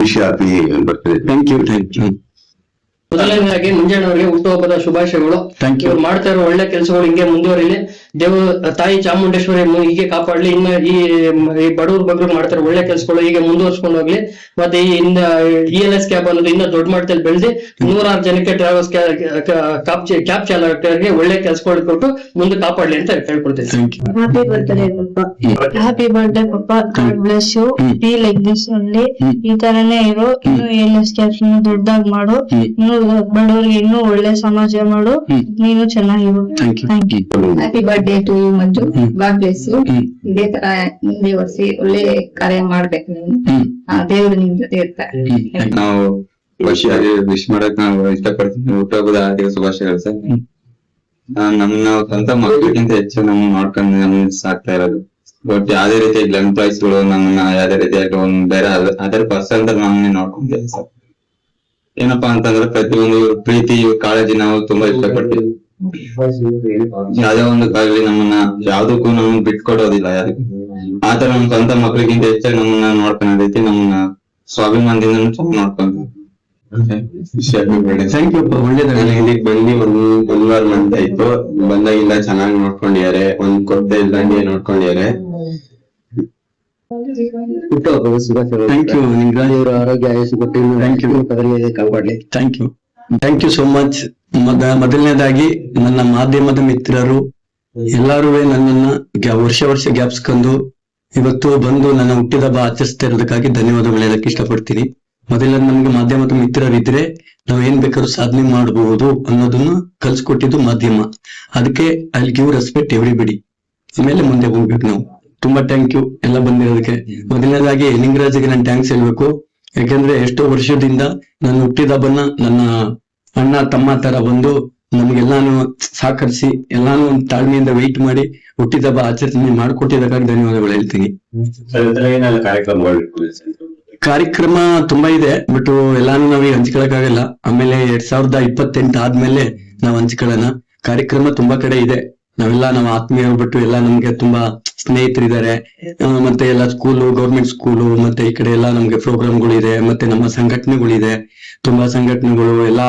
ವಿಷಯ ಬರ್ತದೆ. Thank you. ಮೊದಲನೇದಾಗಿ ಮುಂಜಾನೆಯವರಿಗೆ ಹುಟ್ಟುಹಬ್ಬದ ಶುಭಾಶಯಗಳು. ಇವ್ರು ಮಾಡ್ತಾ ಇರೋ ಒಳ್ಳೆ ಕೆಲಸಗಳು ಹಿಂಗೆ ಮುಂದುವರಿಲಿ. ತಾಯಿ ಚಾಮುಂಡೇಶ್ವರಿ ಹೀಗೆ ಕಾಪಾಡ್ಲಿ. ಇನ್ನ ಈ ಬಡವ್ರ ಬಗ್ಗೆ ಮಾಡ್ತಾರೆ ಒಳ್ಳೆ ಕೆಲಸಗಳು ಹೀಗೆ ಮುಂದುವರ್ಸ್ಕೊಂಡು ಹೋಗ್ಲಿ. ಮತ್ತೆ ಈ ELS ಕ್ಯಾಬ್ ಅನ್ನೋದು ಇನ್ನ ದೊಡ್ಡ ಮಟ್ಟದಲ್ಲಿ ಬೆಳೆದಿ 106 ಜನಕ್ಕೆ ಟ್ರಾವೆಲ್ಸ್ ಕ್ಯಾಬ್ ಚಾಲಕರಿಗೆ ಒಳ್ಳೆ ಕೆಲಸಗಳು ಕೊಟ್ಟು ಮುಂದೆ ಕಾಪಾಡ್ಲಿ ಅಂತ ಕೇಳ್ಕೊಳ್ತೀನಿ. ಹ್ಯಾಪಿ ಬರ್ತ್ಡೇ ಪಪ್ಪ. ಹ್ಯಾಪಿ ಬರ್ತ್ಡೇ ಪಪ್ಪ. God bless you. Be like this only. ಈ ತರನೇ ಇರೋ. ಇನ್ನು ELS ಕ್ಯಾಬ್ಸ್ ದೊಡ್ಡದಾಗಿ ಮಾಡು. ಇನ್ನು ಬಡವರಿಗೆ ಇನ್ನೂ ಒಳ್ಳೆ ಸಮಾಜ ಮಾಡು. ನೀನು ಚೆನ್ನಾಗಿರು. Happy birthday to you Manju. God bless you. ಇದೇ ತರ ಮುಂದೆ ವರ್ಷಿ ಒಳ್ಳೆ ಕಾರ್ಯ ಮಾಡ್ಬೇಕು ನೀನು. ದೇವರು ನಿಮ್ ಜೊತೆ ಇರ್ತಾರೆ. ನಾವು ವರ್ಷಿಯಾಗಿ ವಿಶ್ ಮಾಡಕ್ ನಾವು ಇಷ್ಟಪಡ್ತೀನಿ. ಹುಟ್ಟುಹಬ್ಬದ ಹಾರ್ದಿಕ ಶುಭಾಶಯಗಳು ಸರ್. ನಮ್ಮ ಸ್ವಂತ ಮಕ್ಕಳಿಗಿಂತ ಹೆಚ್ಚು ನಮ್ಗೆ ನೋಡ್ಕೊಂಡು ನಮ್ಗೆ ಸಾಕ್ತಾ ಇರೋದು. ಬಟ್ ಯಾವ್ದೇ ರೀತಿ ಎಂಪ್ಲಾಯ್ಸ್ ಗಳು ನಮ್ಮನ್ನ ಯಾವ್ದೇ ರೀತಿಯಾಗಿ ಒಂದ್ ಬೇರೆ ಅದರ್ ಪರ್ಸನ್ ನಮ್ಮನ್ನೇ ನೋಡ್ಕೊಂಡಿದ್ದಾರೆ ಸರ್. ಏನಪ್ಪಾ ಅಂತಂದ್ರೆ ಪ್ರತಿಯೊಂದು ಪ್ರೀತಿ ಕಾಳಜಿ ನಾವು ತುಂಬಾ ಇಷ್ಟಪಡ್ತೀವಿ. ಯಾವ್ದೇ ಒಂದು ಆಗ್ಲಿ ನಮ್ಮನ್ನ ಯಾವ್ದಕ್ಕೂ ನಮ್ಮನ್ನ ಬಿಟ್ಕೊಡೋದಿಲ್ಲ ಯಾರಿಗೂ. ಆತರ ನಮ್ ಸ್ವಂತ ಮಕ್ಳಿಗಿಂತ ಹೆಚ್ಚಾಗಿ ನಮ್ಮನ್ನ ನೋಡ್ಕೊಂಡ ರೀತಿ ನಮ್ಮನ್ನ ಸ್ವಾಭಿಮಾನದಿಂದ ಚೆನ್ನಾಗಿ ನೋಡ್ಕೊಂತೀವಿ. Thank you. ಒಳ್ಳೇದಾಗಲಿ. ಇಲ್ಲಿಗೆ ಬಂದು ಒಂದ್ ವಾರ ಮಂತ್ ಆಯ್ತು. ಬಂದಾಗಿಲ್ಲ ಚೆನ್ನಾಗಿ ನೋಡ್ಕೊಂಡಿದ್ದಾರೆ. ಒಂದ್ ಕೊಡ್ದೆ ಇಲ್ದಂಗೆ ನೋಡ್ಕೊಂಡಿದ್ದಾರೆ. Thank you Ningaraj. ಆರೋಗ್ಯ ಆಯಸ್ಸು ಕೊಟ್ಟು ಥ್ಯಾಂಕ್ ಯು. ಕಾಪಾಡ್ಲಿ. Thank you so much. ಮೊದಲನೇದಾಗಿ ನನ್ನ ಮಾಧ್ಯಮದ ಮಿತ್ರರು ಎಲ್ಲಾರು ನನ್ನನ್ನ ವರ್ಷ ಗ್ಯಾಪ್ಸ್ಕೊಂಡು ಇವತ್ತು ಬಂದು ನನ್ನ ಹುಟ್ಟಿದ ಹಬ್ಬ ಆಚರಿಸ್ತಾ ಇರೋದಕ್ಕಾಗಿ ಧನ್ಯವಾದಗಳು ಹೇಳಕ್ ಇಷ್ಟಪಡ್ತೀನಿ. ಮೊದಲ ನಮ್ಗೆ ಮಾಧ್ಯಮದ ಮಿತ್ರರಿದ್ರೆ ನಾವ್ ಏನ್ ಬೇಕಾದ್ರೂ ಸಾಧನೆ ಮಾಡಬಹುದು ಅನ್ನೋದನ್ನ ಕಲ್ಸ್ಕೊಟ್ಟಿದ್ದು ಮಾಧ್ಯಮ. ಅದಕ್ಕೆ I will give respect everybody. ಆಮೇಲೆ ಮುಂದೆ ಹೋಗ್ಬೇಕು ನಾವು. ತುಂಬಾ ಥ್ಯಾಂಕ್ ಯು ಎಲ್ಲ ಬಂದಿರೋದಕ್ಕೆ. ಮೊದಲನೇದಾಗಿ ನಿಂಗರಾಜ್ಗೆ ನಾನು ಥ್ಯಾಂಕ್ಸ್ ಹೇಳ್ಬೇಕು. ಯಾಕಂದ್ರೆ ಎಷ್ಟೋ ವರ್ಷದಿಂದ ನಾನು ಹುಟ್ಟಿದ ಹಬ್ಬನ ನನ್ನ ಅಣ್ಣ ತಮ್ಮ ತರ ಬಂದು ನಮ್ಗೆಲ್ಲಾನು ಸಹಕರಿಸಿ ಎಲ್ಲಾನು ಒಂದು ತಾಳ್ಮೆಯಿಂದ ವೆಯ್ಟ್ ಮಾಡಿ ಹುಟ್ಟಿದ ಹಬ್ಬ ಆಚರಣೆ ಮಾಡಿಕೊಟ್ಟಿದ್ದಕ್ಕಾಗಿ ಧನ್ಯವಾದಗಳು ಹೇಳ್ತೀನಿ. ಕಾರ್ಯಕ್ರಮ ತುಂಬಾ ಇದೆ, ಬಟ್ ಎಲ್ಲಾನು ನಾವೀಗ ಹಂಚ್ಕೊಳಕ್ಕಾಗಲ್ಲ. ಆಮೇಲೆ 2028 ಆದ್ಮೇಲೆ ನಾವ್ ಹಂಚ್ಕೊಳ್ಳೋಣ. ಕಾರ್ಯಕ್ರಮ ತುಂಬಾ ಕಡೆ ಇದೆ. ನಾವು ಆತ್ಮೀಯ ಬಿಟ್ಟು ಎಲ್ಲ ನಮ್ಗೆ ತುಂಬಾ ಸ್ನೇಹಿತರಿದ್ದಾರೆ. ಮತ್ತೆ ಎಲ್ಲ ಸ್ಕೂಲು, ಗೌರ್ಮೆಂಟ್ ಸ್ಕೂಲು, ಮತ್ತೆ ಈ ಕಡೆ ಎಲ್ಲ ನಮ್ಗೆ ಪ್ರೋಗ್ರಾಮ್ಗಳು ಇದೆ. ಮತ್ತೆ ನಮ್ಮ ಸಂಘಟನೆಗಳಿದೆ, ತುಂಬಾ ಸಂಘಟನೆಗಳು ಎಲ್ಲ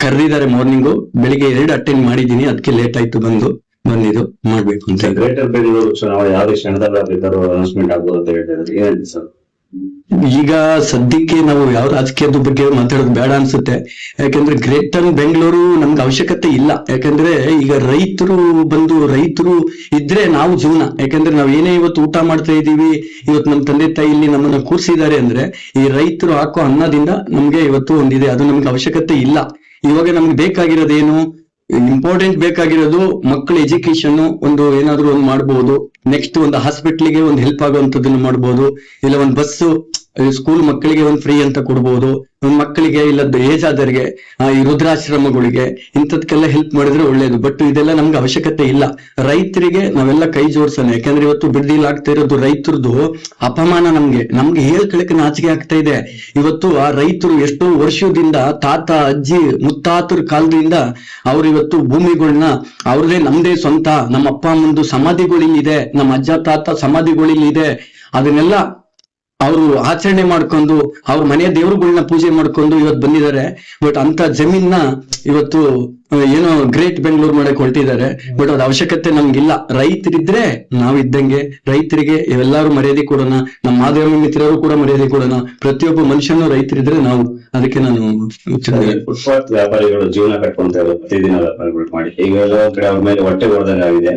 ಕರೆದಿದ್ದಾರೆ. ಮಾರ್ನಿಂಗು ಬೆಳಿಗ್ಗೆ 2 ಅಟೆಂಡ್ ಮಾಡಿದೀನಿ. ಅದಕ್ಕೆ ಲೇಟ್ ಆಯ್ತು ಬಂದಿದ್ದು ಮಾಡ್ಬೇಕು ಅಂತ. ಗ್ರೇಟರ್ ಬೆಂಗಳೂರು ಚುನಾವಣೆ ಯಾವ ಕ್ಷಣದಲ್ಲಿ ಅನೌನ್ಸ್ಮೆಂಟ್ ಆಗ್ಬೋದು ಅಂತ ಹೇಳ್ತಾರೆ ಸರ್. ಈಗ ಸದ್ಯಕ್ಕೆ ನಾವು ಯಾವ ರಾಜಕೀಯದ ಬಗ್ಗೆ ಮಾತಾಡೋದು ಬೇಡ ಅನ್ಸುತ್ತೆ. ಯಾಕಂದ್ರೆ ಗ್ರೇಟರ್ ಬೆಂಗಳೂರು ನಮ್ಗೆ ಅವಶ್ಯಕತೆ ಇಲ್ಲ. ಯಾಕಂದ್ರೆ ಈಗ ರೈತರು ಇದ್ರೆ ನಾವು ಜೀವನ. ಯಾಕಂದ್ರೆ ನಾವ್ ಏನೇ ಇವತ್ತು ಊಟ ಮಾಡ್ತಾ ಇದೀವಿ, ಇವತ್ತು ನಮ್ ತಂದೆ ತಾಯಿ ಇಲ್ಲಿ ನಮ್ಮನ್ನ ಕೂರ್ಸಿದ್ದಾರೆ ಅಂದ್ರೆ ಈ ರೈತರು ಹಾಕೋ ಅನ್ನದಿಂದ ನಮ್ಗೆ ಇವತ್ತು ಒಂದಿದೆ. ಅದು ನಮ್ಗೆ ಅವಶ್ಯಕತೆ ಇಲ್ಲ. ಇವಾಗ ನಮ್ಗೆ ಬೇಕಾಗಿರೋದೇನು, ಇಂಪಾರ್ಟೆಂಟ್ ಬೇಕಾಗಿರೋದು ಮಕ್ಕಳ ಎಜುಕೇಶನ್ ಒಂದು ಏನಾದ್ರು ಒಂದು ಮಾಡ್ಬೋದು. ನೆಕ್ಸ್ಟ್ ಒಂದು ಹಾಸ್ಪಿಟ್ಲಿಗೆ ಒಂದು ಹೆಲ್ಪ್ ಆಗುವಂತದನ್ನ ಮಾಡ್ಬೋದು. ಇಲ್ಲ ಒಂದು ಬಸ್ ಸ್ಕೂಲ್ ಮಕ್ಕಳಿಗೆ ಒಂದು ಫ್ರೀ ಅಂತ ಕೊಡ್ಬೋದು. ಒಂದ್ ಮಕ್ಕಳಿಗೆ ಇಲ್ಲದ ಏಜ್ ಆದವ್ರಿಗೆ, ಈ ವೃದ್ಧಾಶ್ರಮಗಳಿಗೆ ಇಂಥದ್ಕೆಲ್ಲ ಹೆಲ್ಪ್ ಮಾಡಿದ್ರೆ ಒಳ್ಳೇದು. ಬಟ್ ಇದೆಲ್ಲ ನಮ್ಗೆ ಅವಶ್ಯಕತೆ ಇಲ್ಲ. ರೈತರಿಗೆ ನಾವೆಲ್ಲ ಕೈ ಜೋಡ್ಸೋಣ. ಯಾಕಂದ್ರೆ ಇವತ್ತು ಬಿಡ್ದಿಲ್ ಆಗ್ತಾ ಇರೋದು ರೈತರದು ಅಪಮಾನ. ನಮ್ಗೆ ಹೇಳ್ಕೊಳಕ್ಕೆ ನಾಚಿಕೆ ಆಗ್ತಾ ಇದೆ. ಇವತ್ತು ಆ ರೈತರು ಎಷ್ಟೋ ವರ್ಷದಿಂದ ತಾತ ಅಜ್ಜಿ ಮುತ್ತಾತರ ಕಾಲದಿಂದ ಅವ್ರು ಇವತ್ತು ಭೂಮಿಗಳನ್ನ ಅವ್ರದೇ ನಮ್ದೇ ಸ್ವಂತ, ನಮ್ಮ ಅಪ್ಪ ಅಮ್ಮಂದು ಸಮಾಧಿಗಳಿಲ್ಲಿದೆ, ನಮ್ಮ ಅಜ್ಜ ತಾತ ಸಮಾಧಿಗಳಿಲ್ಲಿದೆ. ಅದನ್ನೆಲ್ಲ ಅವರು ಆಚರಣೆ ಮಾಡ್ಕೊಂಡು ಅವ್ರ ಮನೆಯ ದೇವರುಗಳನ್ನ ಪೂಜೆ ಮಾಡ್ಕೊಂಡು ಇವತ್ತು ಬಂದಿದ್ದಾರೆ. ಬಟ್ ಅಂತ ಜಮೀನ್ನ ಇವತ್ತು ಏನೋ ಗ್ರೇಟ್ ಬೆಂಗಳೂರು ಮಾಡಕ್ ಹೊರಟಿದ್ದಾರೆ. ಬಟ್ ಅದ್ ಅವಶ್ಯಕತೆ ನಮ್ಗಿಲ್ಲ. ರೈತರಿದ್ರೆ ನಾವಿದ್ದಂಗೆ. ರೈತರಿಗೆ ಎಲ್ಲಾರು ಮರ್ಯಾದೆ ಕೊಡೋಣ. ನಮ್ಮ ಮಾಧ್ಯಮ ಮಿತ್ರರು ಕೂಡ ಮರ್ಯಾದೆ ಕೊಡೋಣ. ಪ್ರತಿಯೊಬ್ಬ ಮನುಷ್ಯನು ರೈತರಿದ್ರೆ ನಾವು. ಅದಕ್ಕೆ ನಾನು ಫುಟ್ಪಾತ್ ವ್ಯಾಪಾರಿಗಳು ಜೀವನ ಕಟ್ಕೊಂತಾರೆ, ಪ್ರತಿದಿನ ವ್ಯಾಪಾರಗಳು ಮಾಡಿ. ಈಗ ಕಡೆ ಅವ್ರ ಮೇಲೆ ಹೊಟ್ಟೆ ಹೊಡೆದಂಗೆ ಆಗಿದೆ.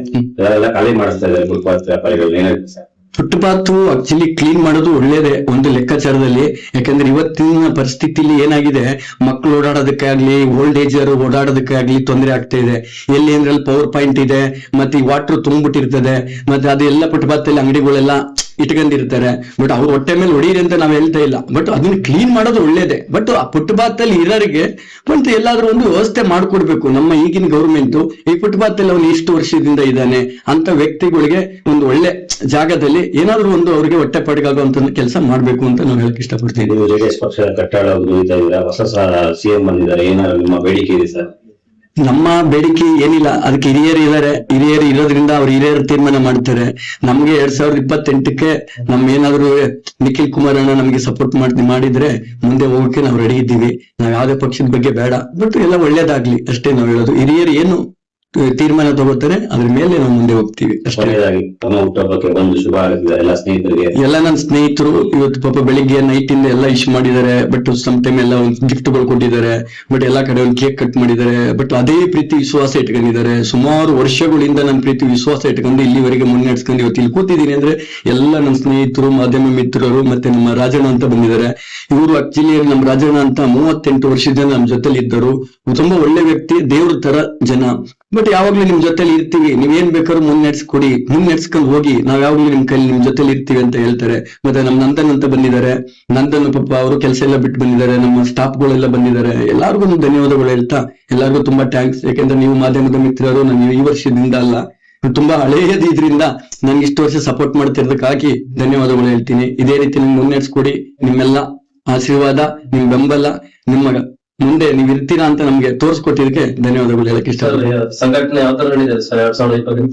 ಎಲ್ಲ ಖಾಲಿ ಮಾಡಿಸ್ತಾ ಇದ್ದಾರೆ ಫುಟ್ಪಾತ್ ವ್ಯಾಪಾರಿಗಳು. ಏನಾಗುತ್ತೆ ಸರ್? ಫುಟ್ಪಾತ್ ಆಕ್ಚುಲಿ ಕ್ಲೀನ್ ಮಾಡೋದು ಒಳ್ಳೇದೇ ಒಂದು ಲೆಕ್ಕಾಚಾರದಲ್ಲಿ. ಯಾಕಂದ್ರೆ ಇವತ್ತಿನ ಪರಿಸ್ಥಿತಿಲಿ ಏನಾಗಿದೆ, ಮಕ್ಕಳು ಓಡಾಡೋದಕ್ಕೆ ಆಗ್ಲಿ, ಓಲ್ಡ್ ಏಜ್ ಓಡಾಡೋದಕ್ಕೆ ಆಗ್ಲಿ ತೊಂದರೆ ಆಗ್ತಾ ಇದೆ. ಎಲ್ಲಿ ಅಂದ್ರೆ ಪವರ್ ಪಾಯಿಂಟ್ ಇದೆ, ಮತ್ತೆ ಈ ವಾಟರ್ ತುಂಬಿಟ್ಟಿರ್ತದೆ, ಮತ್ತೆ ಅದೆಲ್ಲ ಫುಟ್ಪಾತ್ ಅಲ್ಲಿ ಅಂಗಡಿಗಳೆಲ್ಲ ಇಟ್ಕೊಂಡಿರ್ತಾರೆ. ಬಟ್ ಅವ್ರ ಹೊಟ್ಟೆ ಮೇಲೆ ಹೊಡೀರಿ ಅಂತ ನಾವ್ ಹೇಳ್ತಾ ಇಲ್ಲ. ಬಟ್ ಅದನ್ನ ಕ್ಲೀನ್ ಮಾಡೋದು ಒಳ್ಳೇದೇ. ಬಟ್ ಆ ಫುಟ್ಪಾತ್ ಅಲ್ಲಿ ಇರೋರಿಗೆ ಮತ್ತೆ ಎಲ್ಲಾದ್ರೂ ಒಂದು ವ್ಯವಸ್ಥೆ ಮಾಡ್ಕೊಡ್ಬೇಕು. ನಮ್ಮ ಈಗಿನ ಗೌರ್ಮೆಂಟ್ ಈ ಫುಟ್ಪಾತ್ ಅಲ್ಲಿ ಅವ್ನು ಇಷ್ಟು ವರ್ಷದಿಂದ ಇದ್ದಾನೆ ಅಂತ ವ್ಯಕ್ತಿಗಳಿಗೆ ಒಂದು ಒಳ್ಳೆ ಜಾಗದಲ್ಲಿ ಏನಾದ್ರು ಒಂದು ಅವ್ರಿಗೆ ಹೊಟ್ಟೆ ಪಡೆಗಾಗುವಂತ ಕೆಲಸ ಮಾಡ್ಬೇಕು ಅಂತ ನಾವು ಹೇಳಕ್ ಇಷ್ಟಪಡ್ತೀವಿ. ಜೆಡಿಎಸ್ ಪಕ್ಷದ ಕಟ್ಟಡ ಹೊಸ ಸಿಎಂ ಬಂದಿದ್ದಾರೆ. ಏನಾದ್ರು ನಿಮ್ಮ ಬೇಡಿಕೆ ಇದೆ ಸರ್? ನಮ್ಮ ಬೇಡಿಕೆ ಏನಿಲ್ಲ, ಅದಕ್ಕೆ ಹಿರಿಯರು ಇರೋದ್ರಿಂದ ಅವ್ರು ಹಿರಿಯರು ತೀರ್ಮಾನ ಮಾಡ್ತಾರೆ. ನಮ್ಗೆ 2028ಕ್ಕೆ ನಮ್ ಏನಾದ್ರು ನಿಖಿಲ್ ಕುಮಾರಣ್ಣ ನಮ್ಗೆ ಸಪೋರ್ಟ್ ಮಾಡಿದ್ರೆ ಮುಂದೆ ಹೋಗಕ್ಕೆ ನಾವು ರೆಡಿ ಇದ್ದೀವಿ. ನಾವ್ ಯಾವ್ದೇ ಪಕ್ಷದ ಬಗ್ಗೆ ಬೇಡ, ಬಟ್ ಎಲ್ಲ ಒಳ್ಳೇದಾಗ್ಲಿ ಅಷ್ಟೇ ನಾವ್ ಹೇಳೋದು. ಹಿರಿಯರು ಏನು ತೀರ್ಮಾನ ತಗೋತಾರೆ ಅದ್ರ ಮೇಲೆ ನಾವು ಮುಂದೆ ಹೋಗ್ತೀವಿ ಅಷ್ಟೇ. ಕೊನೆಯದಾಗಿ ತಮ್ಮ ಹುಟ್ಟುಹಬ್ಬಕ್ಕೆ ಬಂದು ಶುಭ ಹಾರೈಸಿದ ಎಲ್ಲ ಸ್ನೇಹಿತರಿಗೆ. ಎಲ್ಲ ನನ್ನ ಸ್ನೇಹಿತರು ಇವತ್ತು ಪಾಪ ಬೆಳಿಗ್ಗೆ ನೈಟ್ ಇಂದ ಎಲ್ಲ ಇಶ್ ಮಾಡಿದ್ದಾರೆ. ಬಟ್ ಸಮ್ ಟೈಮ್ ಎಲ್ಲ ಒಂದು ಗಿಫ್ಟ್ ಗಳು ಕೊಟ್ಟಿದ್ದಾರೆ. ಬಟ್ ಎಲ್ಲಾ ಕಡೆ ಒಂದು ಕೇಕ್ ಕಟ್ ಮಾಡಿದ್ದಾರೆ. ಬಟ್ ಅದೇ ಪ್ರೀತಿ ವಿಶ್ವಾಸ ಇಟ್ಕೊಂಡಿದ್ದಾರೆ. ಸುಮಾರು ವರ್ಷಗಳಿಂದ ನನ್ನ ಪ್ರೀತಿ ವಿಶ್ವಾಸ ಇಟ್ಕೊಂಡು ಇಲ್ಲಿವರೆಗೆ ಮುನ್ನಡೆಸ್ಕೊಂಡು ಇವತ್ತು ಇಲ್ಲಿ ಕೂತಿದ್ದೀನಿ ಅಂದ್ರೆ ಎಲ್ಲ ನನ್ನ ಸ್ನೇಹಿತರು, ಮಾಧ್ಯಮ ಮಿತ್ರರು, ಮತ್ತೆ ನಮ್ಮ ರಾಜಣ್ಣ ಅಂತ ಬಂದಿದ್ದಾರೆ. ಇವರು ಆಕ್ಚುಲಿ ನಮ್ಮ ರಾಜಣ್ಣ ಅಂತ 38 ವರ್ಷದಿಂದ ನಮ್ಮ ಜೊತೆಲಿ ಇದ್ದರು. ತುಂಬಾ ಒಳ್ಳೆ ವ್ಯಕ್ತಿ, ದೇವ್ರ ತರ ಜನ. ಬಟ್ ಯಾವಾಗ್ಲೂ ನಿಮ್ ಜೊತೆಲಿ ಇರ್ತೀವಿ, ನೀವೇನ್ ಬೇಕಾದ್ರೂ ಮುನ್ನಡೆಸ್ಕೊಂಡು ಹೋಗಿ, ನಾವ್ ಯಾವಾಗ್ಲೂ ನಿಮ್ ಕೈಲಿ ನಿಮ್ ಜೊತೆಲಿ ಇರ್ತೀವಿ ಅಂತ ಹೇಳ್ತಾರೆ. ಮತ್ತೆ ನಮ್ ನಂದನ್ ಅಂತ ಬಂದಿದ್ದಾರೆ. ನಂದನ್ ಪಾಪ ಅವರು ಕೆಲಸ ಎಲ್ಲ ಬಿಟ್ಟು ಬಂದಿದ್ದಾರೆ. ನಮ್ಮ ಸ್ಟಾಫ್ ಗಳೆಲ್ಲ ಬಂದಿದ್ದಾರೆ. ಎಲ್ಲಾರ್ಗು ಧನ್ಯವಾದಗಳು ಹೇಳ್ತಾ ಎಲ್ಲಾರ್ಗು ತುಂಬಾ ಥ್ಯಾಂಕ್ಸ್. ಯಾಕಂದ್ರೆ ನೀವು ಮಾಧ್ಯಮದ ಮಿತ್ರರು, ನಾನು ಈ ವರ್ಷದಿಂದ ಅಲ್ಲ, ತುಂಬಾ ಹಳೆಯದು ಇದ್ರಿಂದ ನನ್ಗೆ ಇಷ್ಟು ವರ್ಷ ಸಪೋರ್ಟ್ ಮಾಡ್ತಿರೋದಕ್ಕಾಗಿ ಧನ್ಯವಾದಗಳು ಹೇಳ್ತೀನಿ. ಇದೇ ರೀತಿ ನಿಮ್ಗೆ ಮುನ್ನಡೆಸ್ಕೊಡಿ. ನಿಮ್ಮೆಲ್ಲ ಆಶೀರ್ವಾದ, ನಿಮ್ ಬೆಂಬಲ, ನಿಮ್ಮ ಮುಂದೆ ನೀವ್ ಇರ್ತೀರಾ ಅಂತ ನಮ್ಗೆ ತೋರಿಸ್ಕೊಟ್ಟಿದ್ದಕ್ಕೆ ಧನ್ಯವಾದಗಳು ಹೇಳಕ್ ಇಷ್ಟ. ಸಂಘಟನೆ ಯಾವ ತರ ನಡೆದಿದೆ ಸರ್ 2020?